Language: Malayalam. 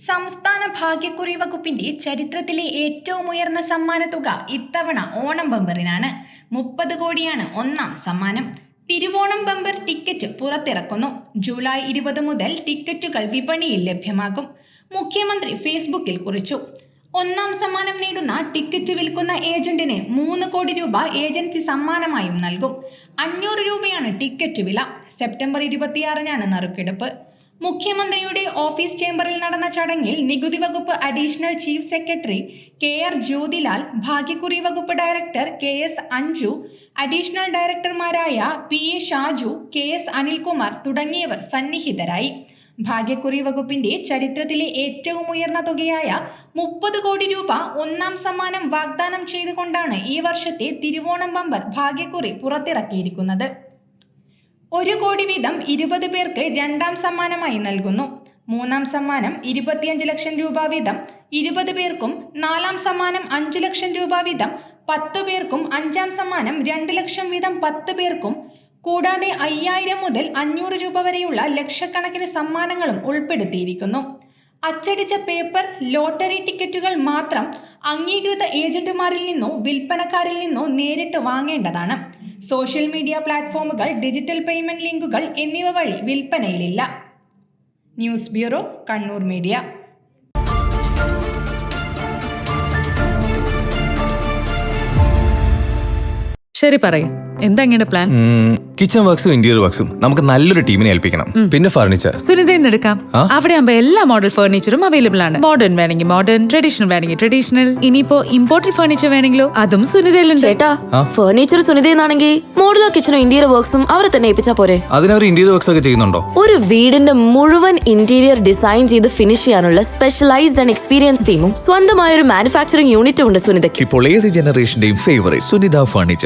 സംസ്ഥാന ഭാഗ്യക്കുറി വകുപ്പിന്റെ ചരിത്രത്തിലെ ഏറ്റവും ഉയർന്ന സമ്മാനത്തുക ഇത്തവണ ഓണം ബമ്പറിനാണ്. 30 കോടിയാണ് ഒന്നാം സമ്മാനം. തിരുവോണം ബമ്പർ ടിക്കറ്റ് പുറത്തിറക്കുന്നു. ജൂലൈ 20 മുതൽ ടിക്കറ്റുകൾ വിപണിയിൽ ലഭ്യമാകും. മുഖ്യമന്ത്രി ഫേസ്ബുക്കിൽ കുറിച്ചു. ഒന്നാം സമ്മാനം നേടുന്ന ടിക്കറ്റ് വിൽക്കുന്ന ഏജന്റിന് 3 കോടി രൂപ ഏജൻസി സമ്മാനമായും നൽകും. 500 രൂപയാണ് ടിക്കറ്റ് വില. സെപ്റ്റംബർ 26-നാണ് നറുക്കെടുപ്പ്. മുഖ്യമന്ത്രിയുടെ ഓഫീസ് ചേംബറിൽ നടന്ന ചടങ്ങിൽ നികുതി വകുപ്പ് additional chief secretary KR Jyothilal, ഭാഗ്യക്കുറി വകുപ്പ് ഡയറക്ടർ KS അഞ്ജു, അഡീഷണൽ ഡയറക്ടർമാരായ PA ഷാജു, KS അനിൽകുമാർ തുടങ്ങിയവർ സന്നിഹിതരായി. ഭാഗ്യക്കുറി വകുപ്പിന്റെ ചരിത്രത്തിലെ ഏറ്റവും ഉയർന്ന തുകയായ 30 കോടി രൂപ ഒന്നാം സമ്മാനം വാഗ്ദാനം ചെയ്തുകൊണ്ടാണ് ഈ വർഷത്തെ തിരുവോണം ബമ്പർ ഭാഗ്യക്കുറി പുറത്തിറക്കിയിരിക്കുന്നത്. 1 കോടി വീതം 20 പേർക്ക് രണ്ടാം സമ്മാനമായി നൽകുന്നു. മൂന്നാം സമ്മാനം 25 ലക്ഷം രൂപ വീതം 20 പേർക്കും, നാലാം സമ്മാനം 5 ലക്ഷം രൂപ വീതം 10 പേർക്കും, അഞ്ചാം സമ്മാനം 2 ലക്ഷം വീതം 10 പേർക്കും, കൂടാതെ 5000 മുതൽ 500 രൂപ വരെയുള്ള ലക്ഷക്കണക്കിന് സമ്മാനങ്ങളും ഉൾപ്പെടുത്തിയിരിക്കുന്നു. അച്ചടിച്ച പേപ്പർ ലോട്ടറി ടിക്കറ്റുകൾ മാത്രം അംഗീകൃത ഏജന്റുമാരിൽ നിന്നോ വിൽപ്പനക്കാരിൽ നിന്നോ നേരിട്ട് വാങ്ങേണ്ടതാണ്. സോഷ്യൽ മീഡിയ പ്ലാറ്റ്ഫോമുകൾ, ഡിജിറ്റൽ പേയ്മെന്റ് ലിങ്കുകൾ എന്നിവ വഴി വിൽപ്പനയിലില്ല. News bureau, Kannur media. ശരി, പറയും എന്താ ഇങ്ങനെ പ്ലാൻ? കിച്ചൺ വർക്സും ഇന്റീരിയർ വർക്സും നമുക്ക് നല്ലൊരു ടീമിനെ ഏൽപ്പിക്കണം. പിന്നെ ഫർണിച്ചർ സുനിതയിൽ എടുക്കാം. അവിടെ ആകുമ്പോ എല്ലാ മോഡൽ ഫർണിച്ചറും അവൈലബിൾ ആണ്. മോഡേൺ വേണമെങ്കിൽ മോഡേൺ, ട്രഡീഷണൽ വേണമെങ്കിൽ ട്രഡീഷണൽ. ഇനിയിപ്പോ ഇമ്പോർട്ടഡ് ഫർണിച്ചർ വേണമെങ്കിലോ അതും സുനിതയിലുണ്ട്. ചേട്ടാ, ഫർണിച്ചർ സുനിതയെന്നാണെങ്കിൽ മോഡുലർ കിച്ചണും ഇന്റീരിയർ വർക്സും അവരെ തന്നെ ഏൽപ്പിച്ചാ പോരെ? അതിനവർ ഇന്റീരിയർ വർക്സ് ഒക്കെ ചെയ്യുന്നുണ്ടോ? ഒരു വീടിന്റെ മുഴുവൻ ഇന്റീരിയർ ഡിസൈൻ ചെയ്ത് ഫിനിഷ് ചെയ്യാനുള്ള സ്പെഷ്യലൈസ്ഡ് ആൻഡ് എക്സ്പീരിയൻസ് ടീമും സ്വന്തമായ ഒരു മാനുഫാക്ചറിംഗ് യൂണിറ്റും ഉണ്ട് സുനിതയ്ക്ക്. ഇപ്പോൾ ഏത് ജനറേഷന്റെയും ഫേവറേറ്റ് സുനിത ഫർണിച്ചർ.